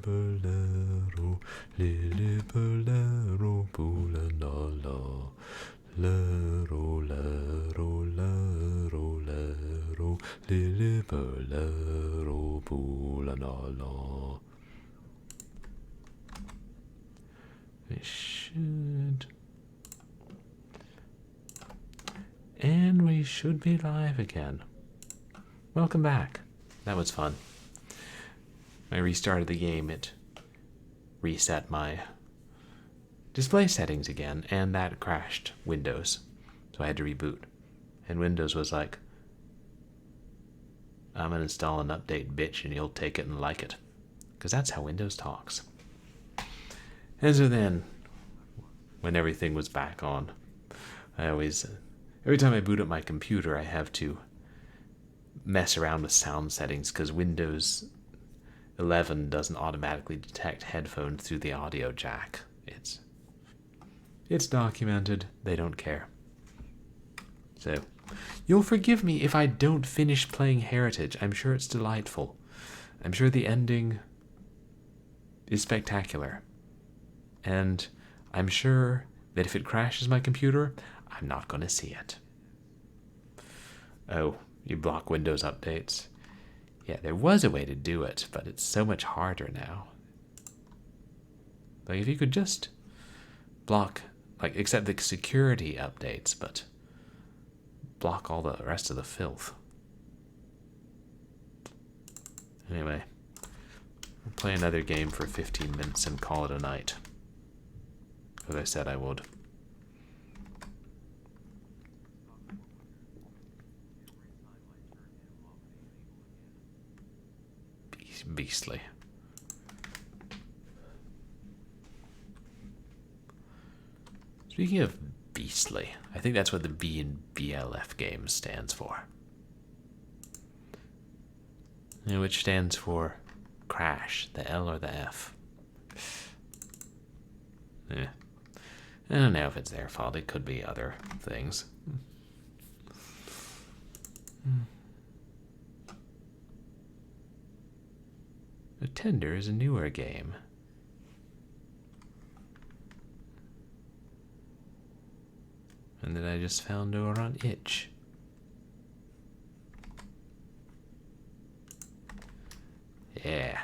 bolero, lily bolero, bula la la. Lero, lero, lero, lero, lily bolero, bula la la. I should. And we should be live again. Welcome back. That was fun. When I restarted the game, it reset my display settings again, and that crashed Windows. So I had to reboot. And Windows was like, I'm going to install an update, bitch, and you'll take it and like it. Because that's how Windows talks. And so then, when everything was back on, I always, every time I boot up my computer, I have to mess around with sound settings because Windows 11 doesn't automatically detect headphones through the audio jack. It's documented. They don't care. So, you'll forgive me if I don't finish playing Heritage. I'm sure it's delightful. I'm sure the ending is spectacular. And I'm sure that if it crashes my computer, I'm not going to see it. Oh, you block Windows updates? Yeah, there was a way to do it, but it's so much harder now. Like, if you could just block, like, except the security updates, but block all the rest of the filth. Anyway, we'll play another game for 15 minutes and call it a night. As I said I would. Beastly. Speaking of beastly, I think that's what the B in BLF Games stands for. Which stands for crash, the L or the F. I don't know if it's their fault. It could be other things. The Tender is a newer game. And that I just found over on itch. Yeah,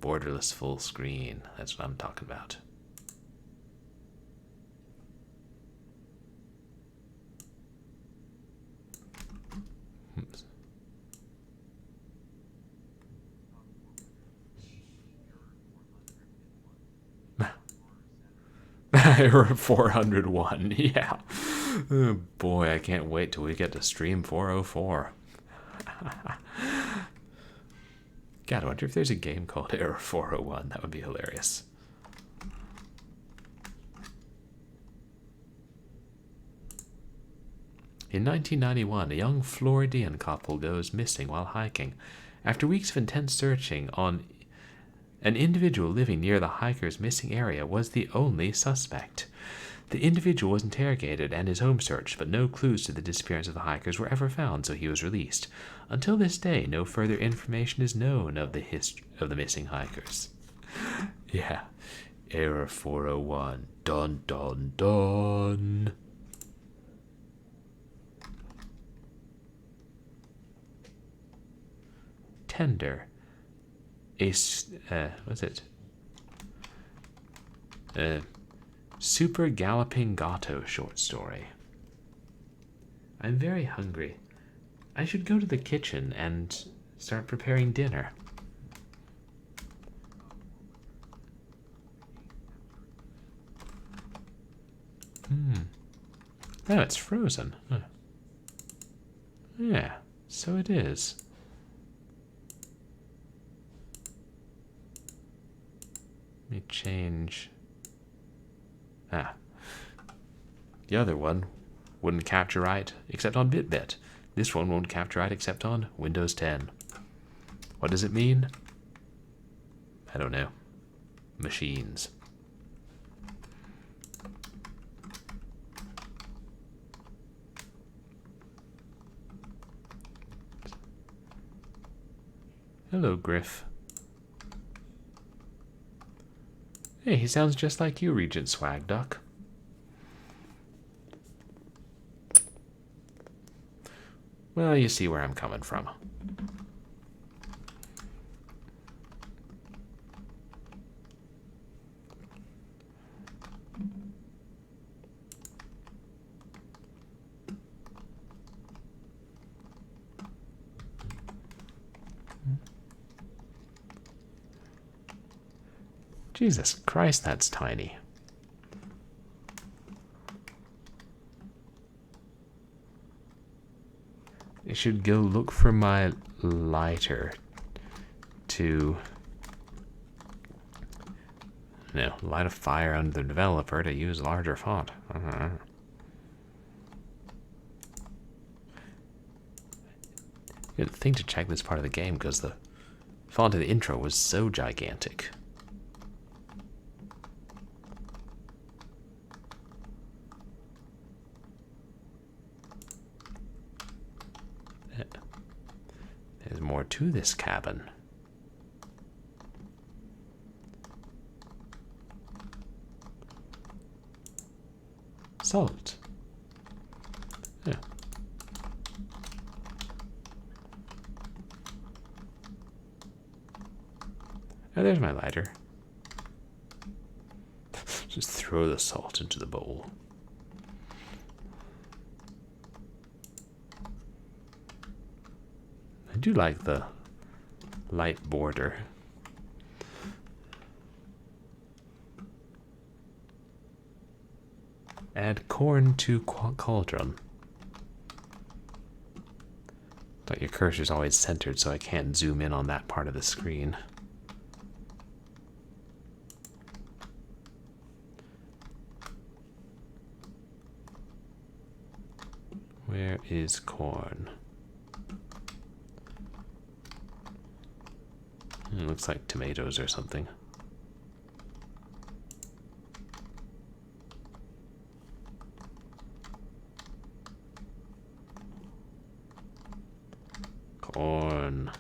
borderless full screen. That's what I'm talking about. Oops. Error 401, yeah. Oh boy, I can't wait till we get to stream 404. God, I wonder if there's a game called Error 401. That would be hilarious. In 1991, a young Floridian couple goes missing while hiking. After weeks of intense searching, an individual living near the hiker's missing area was the only suspect. The individual was interrogated and his home searched, but no clues to the disappearance of the hikers were ever found, so he was released. Until this day, no further information is known of the history of the missing hikers. Yeah. Error 401. Dun dun dun. Tender. What's it? Super Galloping Gato short story. I'm very hungry. I should go to the kitchen and start preparing dinner. Oh, it's frozen. Huh. Yeah, so it is. Let me change. The other one wouldn't capture right except on BitBit. This one won't capture right except on Windows 10. What does it mean? I don't know. Machines. Hello, Griff. Hey, he sounds just like you, Regent Swag Duck. Well, you see where I'm coming from. Jesus Christ, that's tiny. I should go look for my lighter to light a fire under the developer to use larger font. Good thing to check this part of the game because the font of the intro was so gigantic. There's more to this cabin. Salt. Yeah. Oh, there's my lighter. Just throw the salt into the bowl. I do like the light border. Add corn to cauldron. But your cursor's always centered, so I can't zoom in on that part of the screen. Where is corn? It looks like tomatoes or something. Corn.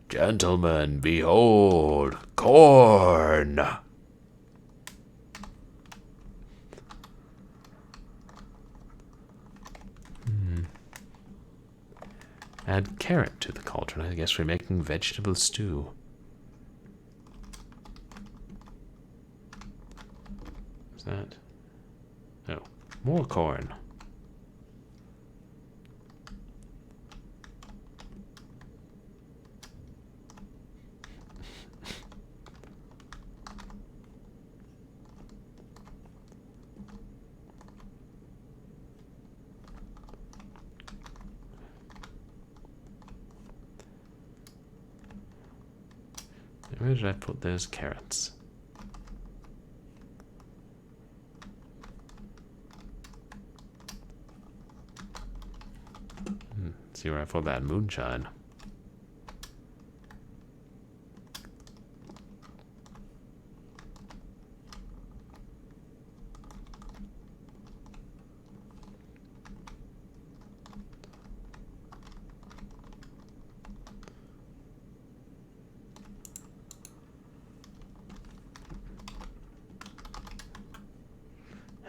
Gentlemen, behold, corn! Add carrot to the cauldron. I guess we're making vegetable stew. What's that? Oh, more corn. Where did I put those carrots? See where I put that moonshine.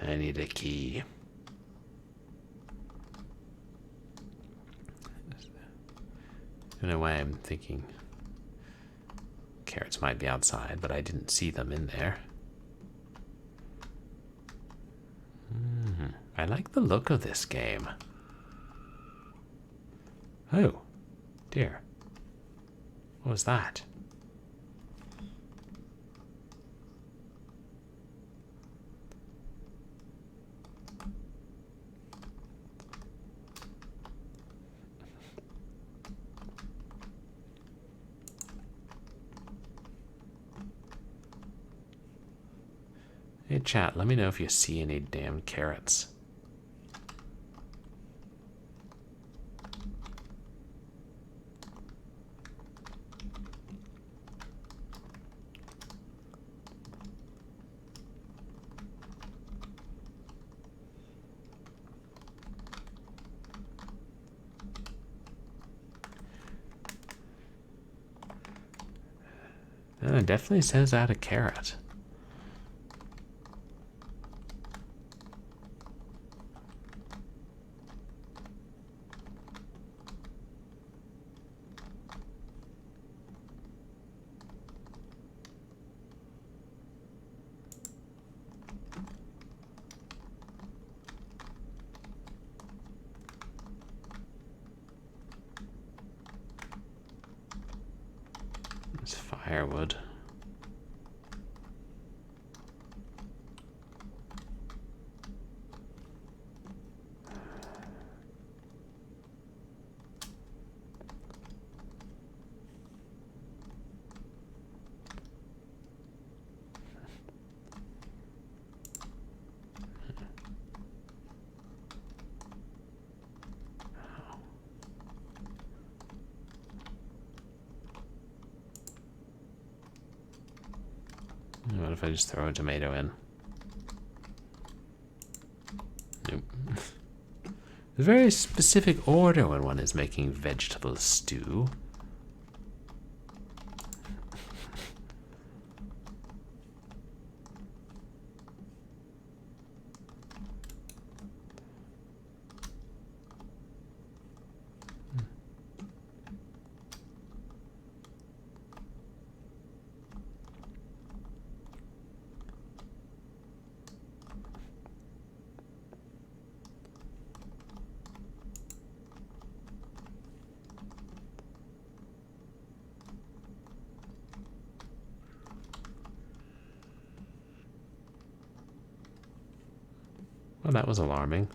I need a key. I don't know why I'm thinking carrots might be outside, but I didn't see them in there. I like the look of this game. Oh, dear. What was that? Hey chat, let me know if you see any damn carrots. It definitely says add a carrot. It's firewood. What if I just throw a tomato in? Nope. There's a very specific order when one is making vegetable stew. Well, that was alarming.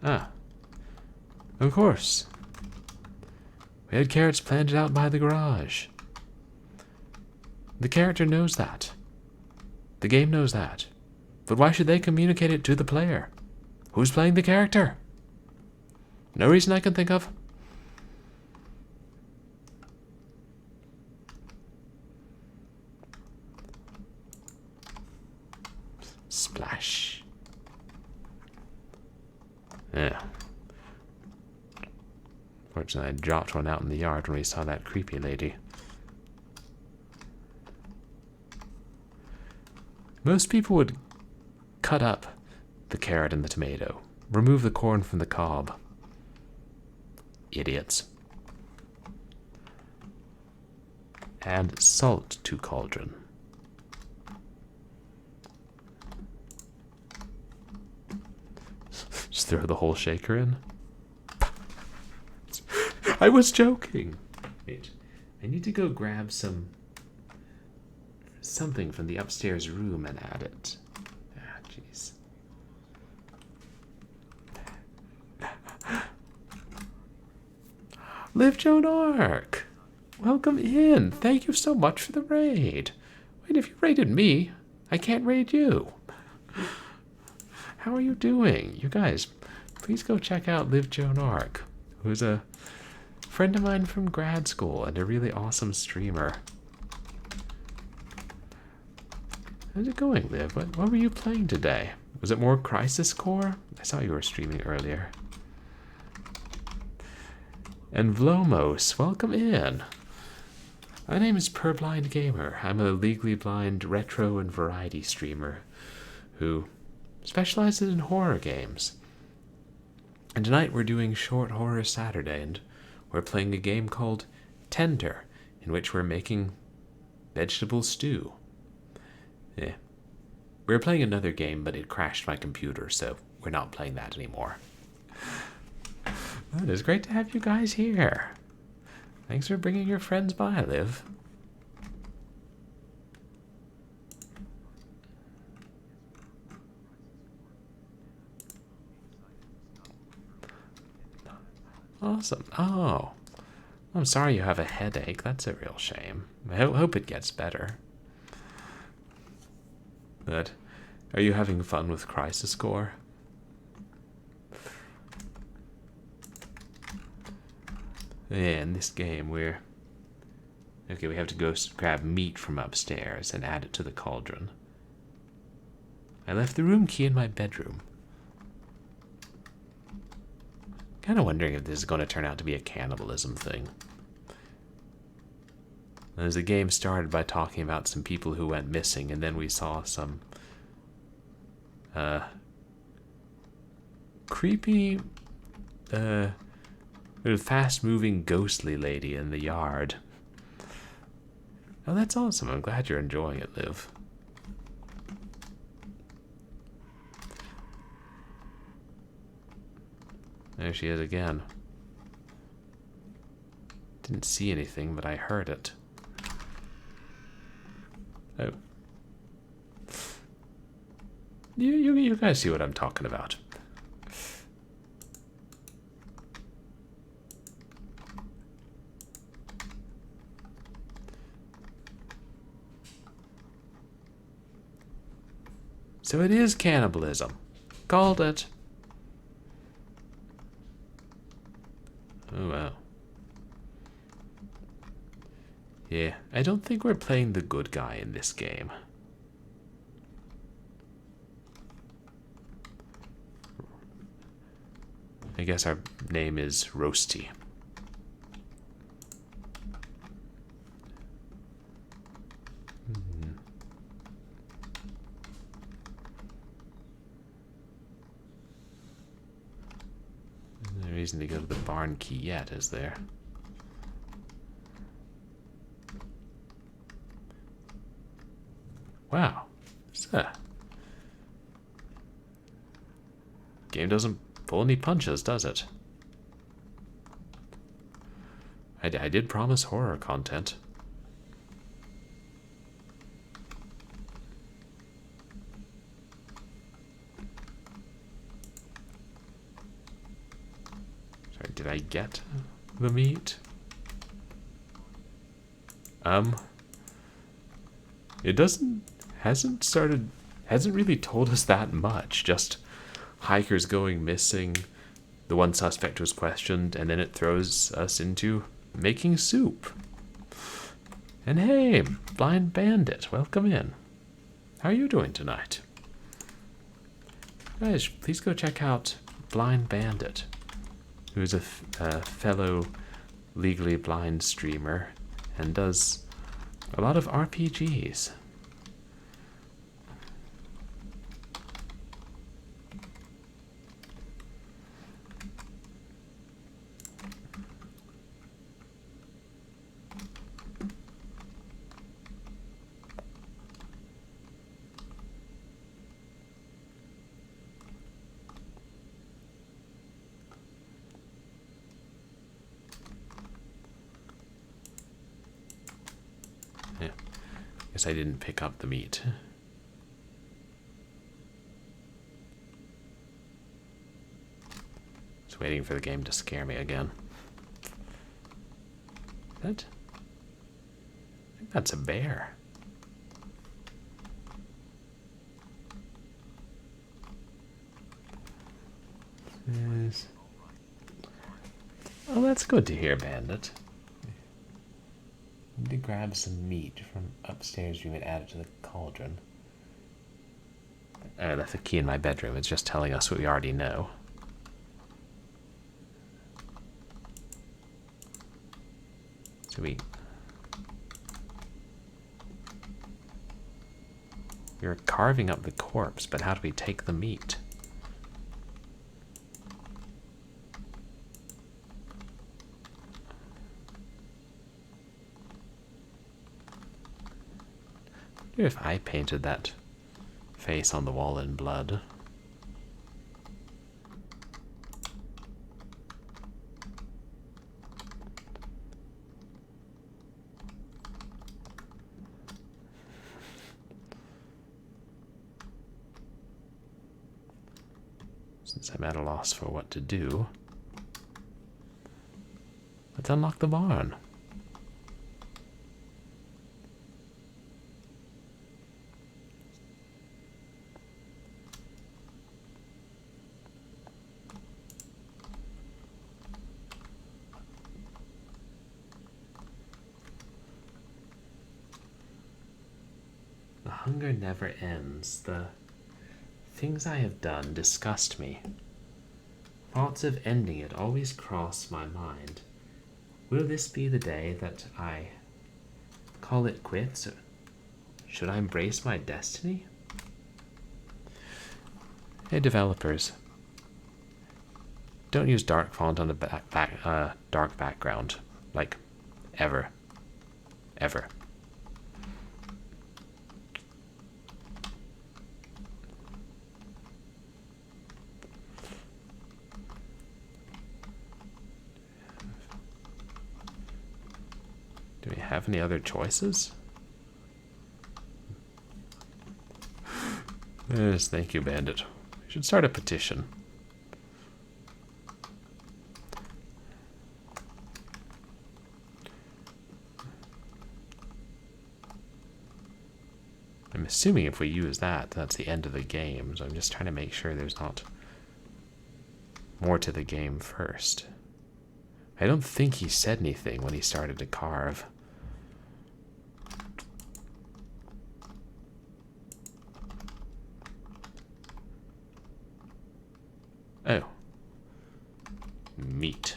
Ah. Of course. We had carrots planted out by the garage. The character knows that. The game knows that. But why should they communicate it to the player? Who's playing the character? No reason I can think of. Splash. Yeah. Fortunately, I dropped one out in the yard when we saw that creepy lady. Most people would cut up the carrot and the tomato, remove the corn from the cob. Idiots. Add salt to cauldron. Just throw the whole shaker in. I was joking. Wait, I need to go grab something from the upstairs room and add it. Ah, jeez. livjoanarc, welcome in. Thank you so much for the raid. Wait, if you raided me, I can't raid you. How are you doing? You guys, please go check out livjoanarc, who's a friend of mine from grad school and a really awesome streamer. How's it going, Liv? What were you playing today? Was it more Crisis Core? I saw you were streaming earlier. And Vlomos, welcome in. My name is Purblind Gamer. I'm a legally blind retro and variety streamer who specializes in horror games. And tonight we're doing Short Horror Saturday, and we're playing a game called Tender, in which we're making vegetable stew. Yeah. We were playing another game, but it crashed my computer, so we're not playing that anymore. It is great to have you guys here. Thanks for bringing your friends by, Liv. Awesome. Oh, I'm sorry you have a headache. That's a real shame. I hope it gets better. But are you having fun with Crisis Core? Yeah, in this game we have to go grab meat from upstairs and add it to the cauldron. I left the room key in my bedroom. Kind of wondering if this is going to turn out to be a cannibalism thing. As the game started by talking about some people who went missing, and then we saw some creepy, fast-moving ghostly lady in the yard. Oh, that's awesome. I'm glad you're enjoying it, Liv. There she is again. Didn't see anything, but I heard it. Oh. You guys see what I'm talking about. So it is cannibalism. Called it. Oh, wow. Yeah, I don't think we're playing the good guy in this game. I guess our name is Roasty. No reason to go to the barn key yet, is there? Wow. Game doesn't pull any punches, does it? I did promise horror content. Sorry, did I get the meat? It hasn't really told us that much. Just hikers going missing, the one suspect was questioned, and then it throws us into making soup. And hey, Blind Bandit, welcome in. How are you doing tonight? Guys, please go check out Blind Bandit, who is a fellow legally blind streamer and does a lot of RPGs. Guess I didn't pick up the meat. Just waiting for the game to scare me again. I think that's a bear. Yes. Oh, that's good to hear, Bandit. Need to grab some meat from upstairs room and add it to the cauldron. I left the key in my bedroom. It's just telling us what we already know. So we're carving up the corpse, but how do we take the meat? I wonder if I painted that face on the wall in blood. Since I'm at a loss for what to do, let's unlock the barn. The hunger never ends. The things I have done disgust me. Thoughts of ending it always cross my mind. Will this be the day that I call it quits? Or should I embrace my destiny? Hey, developers. Don't use dark font on a dark background. Like, ever. Ever. Do we have any other choices? Yes, thank you, Bandit. We should start a petition. I'm assuming if we use that, that's the end of the game. So I'm just trying to make sure there's not more to the game first. I don't think he said anything when he started to carve. Oh. Meat.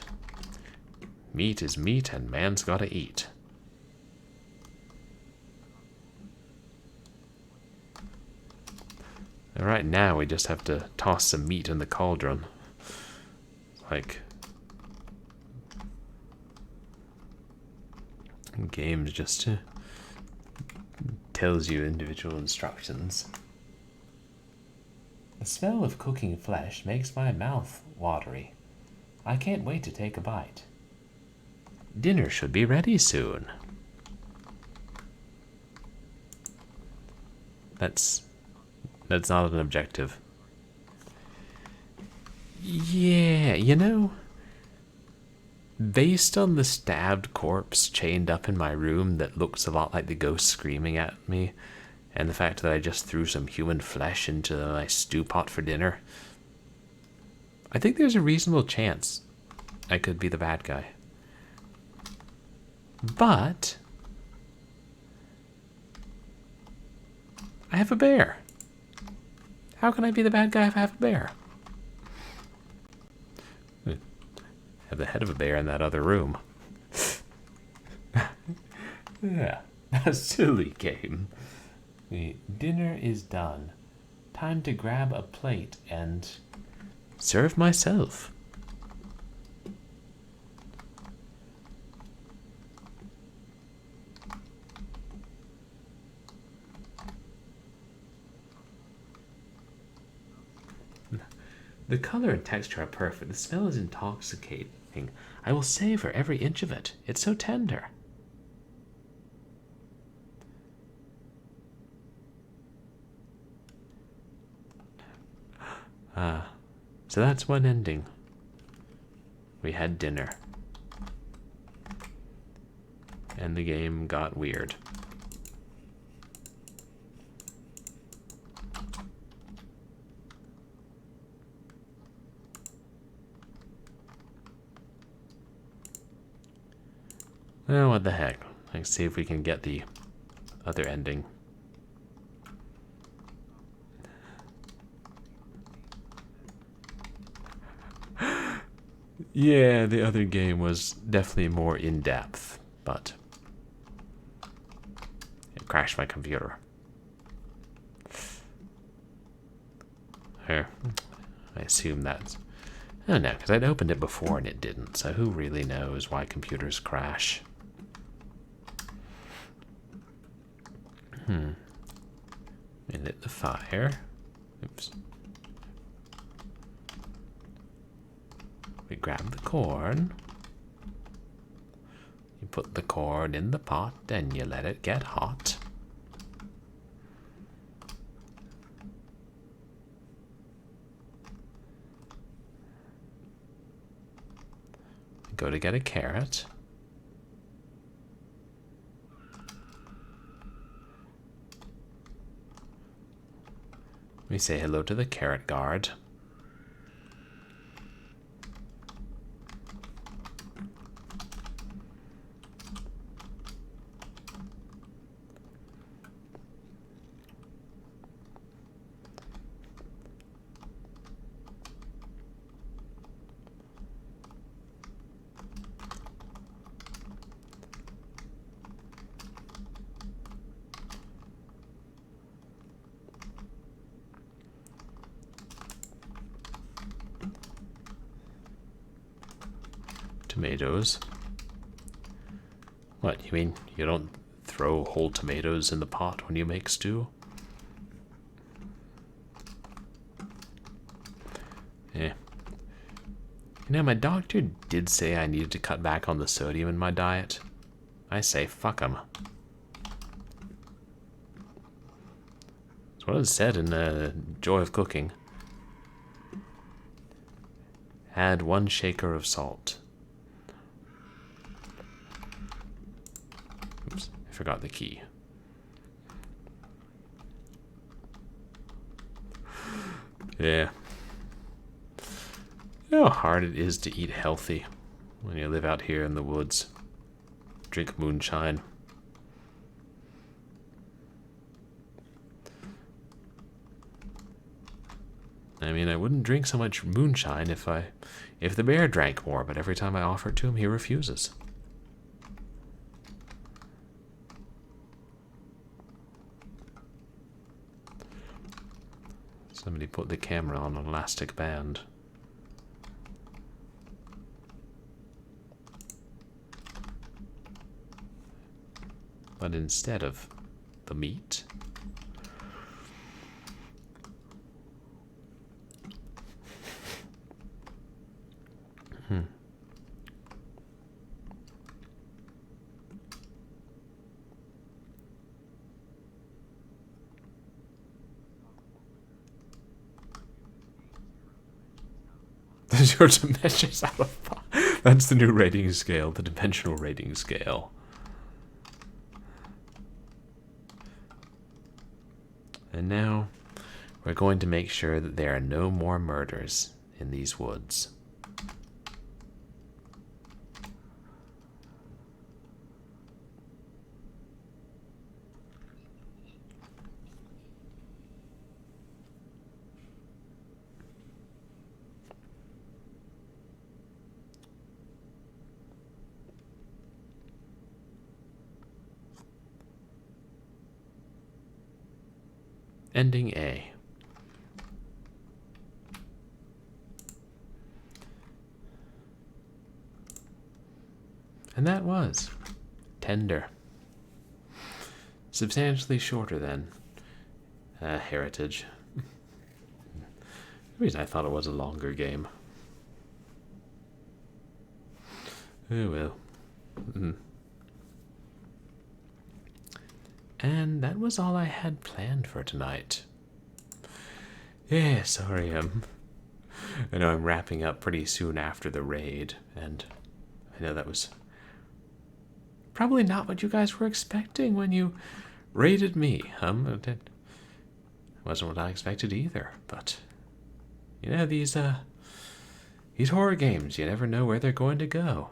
Meat is meat and man's gotta eat. And right now we just have to toss some meat in the cauldron. Like, games just tells you individual instructions. The smell of cooking flesh makes my mouth watery. I can't wait to take a bite. Dinner should be ready soon. That's not an objective. Yeah, you know, based on the stabbed corpse chained up in my room that looks a lot like the ghost screaming at me, and the fact that I just threw some human flesh into my stew pot for dinner, I think there's a reasonable chance I could be the bad guy. But I have a bear. How can I be the bad guy if I have a bear? I have the head of a bear in that other room. Yeah, a silly game. The dinner is done. Time to grab a plate and serve myself. The color and texture are perfect. The smell is intoxicating. I will savor every inch of it. It's so tender. So that's one ending. We had dinner. And the game got weird. Oh, what the heck. Let's see if we can get the other ending. Yeah, the other game was definitely more in-depth, but it crashed my computer. Here, I assume that's... I don't know, because I'd opened it before and it didn't, so who really knows why computers crash? We lit the fire. Oops. We grab the corn. You put the corn in the pot and you let it get hot. Go to get a carrot. We say hello to the carrot guard. tomatoes. What, you mean you don't throw whole tomatoes in the pot when you make stew? Yeah. You know, my doctor did say I needed to cut back on the sodium in my diet. I say fuck 'em. That's what it said in Joy of Cooking. Add 1 shaker of salt. Oops, I forgot the key. Yeah. You know how hard it is to eat healthy when you live out here in the woods. Drink moonshine. I mean, I wouldn't drink so much moonshine if the bear drank more, but every time I offer it to him, he refuses. Somebody put the camera on an elastic band. But instead of the meat, your dimensions out of 5. That's the new rating scale, the dimensional rating scale. And now we're going to make sure that there are no more murders in these woods. Ending A. And that was Tender. Substantially shorter than Heritage. The reason I thought it was a longer game. Oh well. And that was all I had planned for tonight. Yeah, sorry, I know I'm wrapping up pretty soon after the raid, and I know that was probably not what you guys were expecting when you raided me. It wasn't what I expected either, but you know, these horror games, you never know where they're going to go.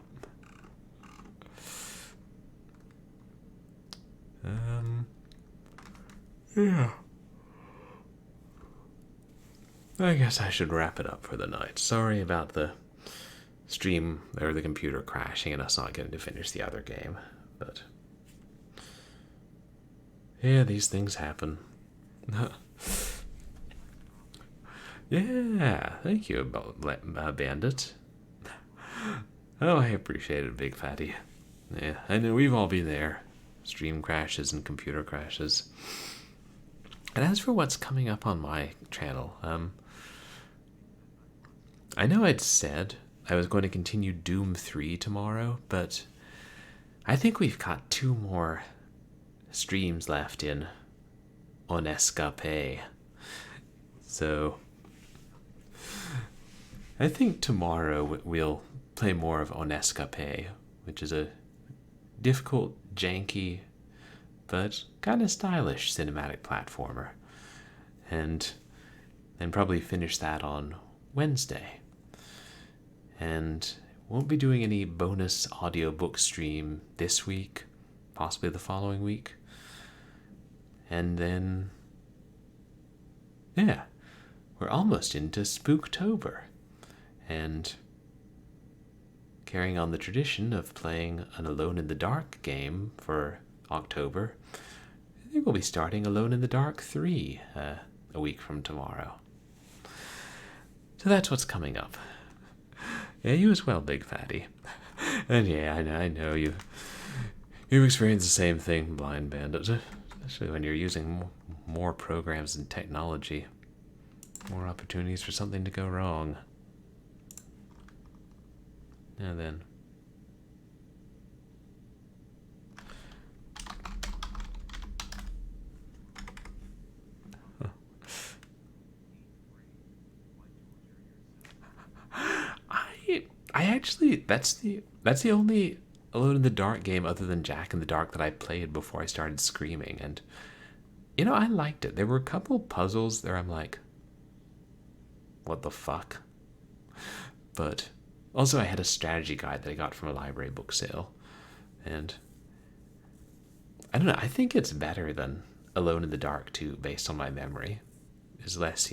Yeah. I guess I should wrap it up for the night. Sorry about the stream or the computer crashing and us not getting to finish the other game, but yeah, these things happen. Yeah, thank you, Bandit. Oh, I appreciate it, Big Fatty. Yeah, I know we've all been there. Stream crashes and computer crashes. And as for what's coming up on my channel, I know I'd said I was going to continue Doom 3 tomorrow, but I think we've got 2 more streams left in Escape. So I think tomorrow we'll play more of Escape, which is a difficult, janky, but kind of stylish cinematic platformer. And then probably finish that on Wednesday. And won't be doing any bonus audiobook stream this week, possibly the following week. And then, yeah, we're almost into Spooktober. And carrying on the tradition of playing an Alone in the Dark game for October, I think we'll be starting Alone in the Dark 3 a week from tomorrow. So that's what's coming up. Yeah, you as well, Big Fatty. And yeah, I know you've experienced the same thing, Blind Bandit, especially when you're using more programs and technology, more opportunities for something to go wrong. Now then. I actually that's the only Alone in the Dark game other than Jack in the Dark that I played before I started screaming, and I liked it. There were a couple puzzles there I'm like, what the fuck? But also I had a strategy guide that I got from a library book sale, and I don't know, I think it's better than Alone in the Dark 2 based on my memory. There's less,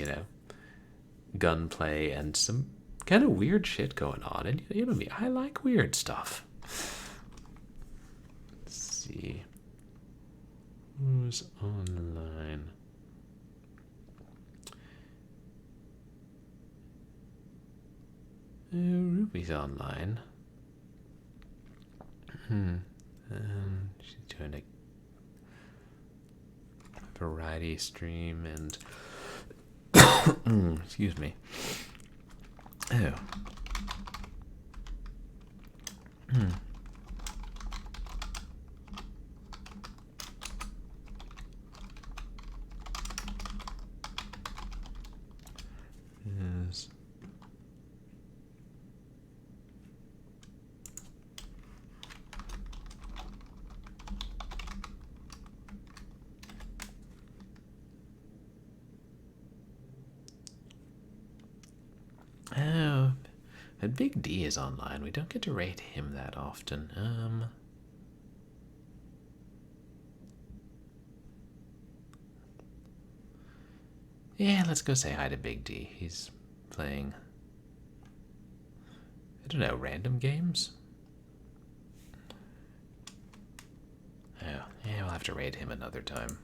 gunplay and some kind of weird shit going on, and you know me, I like weird stuff. Let's see who's online. Ruby's online. She's doing a variety stream and excuse me. Oh. Yes. Oh, and Big D is online. We don't get to rate him that often. Yeah, let's go say hi to Big D. He's playing, I don't know, random games? Oh, yeah, we'll have to rate him another time.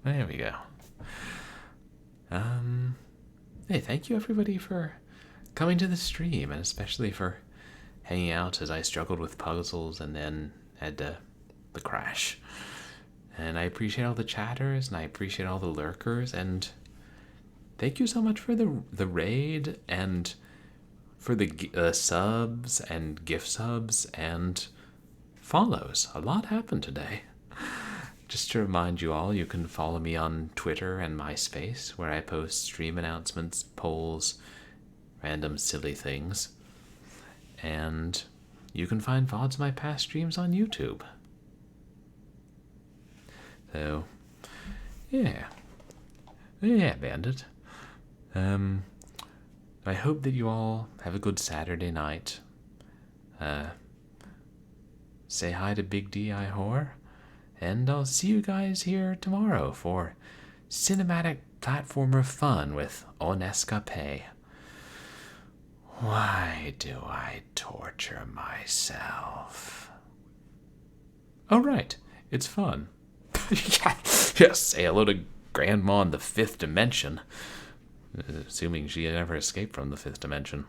There we go. Hey, thank you everybody for coming to the stream, and especially for hanging out as I struggled with puzzles and then had the crash. And I appreciate all the chatters, and I appreciate all the lurkers, and thank you so much for the raid, and for the subs, and gift subs, and follows. A lot happened today. Just to remind you all, you can follow me on Twitter and MySpace, where I post stream announcements, polls, random silly things. And you can find VODs of my past streams on YouTube. So, yeah. Yeah, Bandit. I hope that you all have a good Saturday night. Say hi to Big D.I. Whore. And I'll see you guys here tomorrow for cinematic platformer fun with On Escape. Why do I torture myself? Oh, right. It's fun. Yes, say hello to Grandma in the 5th dimension. Assuming she never escaped from the 5th dimension.